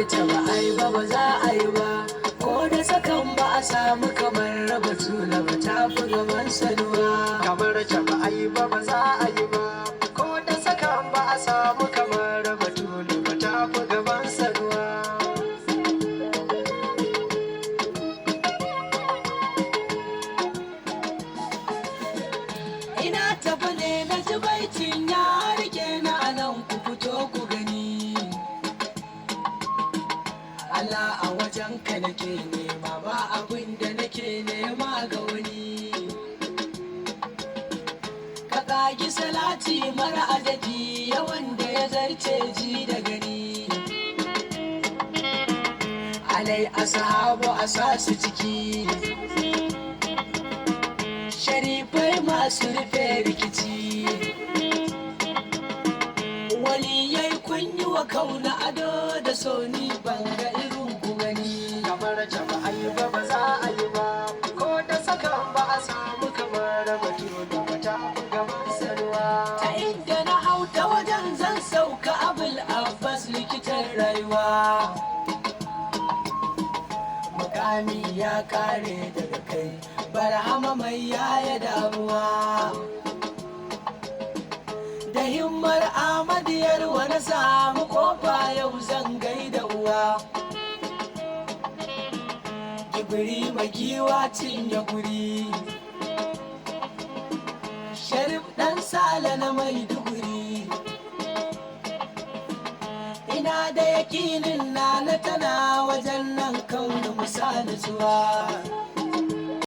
ta ba ai ba za a yi ba, ko da sakan ba a samu kamar raba tula ba ta fi gaban saduwa. Kamar ta ba ai ba za a yi ba, ko da sakan ba a samu kamar raba tula ba ta fi gaban saduwa. Ina tafi ne na ji baitin ya rike na anan ku fito ku gani. Allah a wajen ka nake nema ba abin da nake nema ga wani. Ka ƙagi salati mara adadi yawan da ya zarce ji da gani. Alai ashabu a sa su ciki, sharifai masu rufe rikici. Waliyai kun yi wa kauna ado da soni banga irin ku gani. Kamar ta ba ai ba za a yi ba, ko da sakan ba a samu kamar raba tula ba ta fi gaban saduwa. Ta inda na hau ta wajen zan sauka abul abbas likitan rayuwa. Mukami ya kare daga kai barhama mai yaya damuwa. Da himmar amadiyar wani samu kofa yau zan gaida uwa. Gibiri magiwa cinye guri, Sharif ɗan sale na Maiduguri. Ina da yakinin na tana wajen nan kaunu misali zuwa.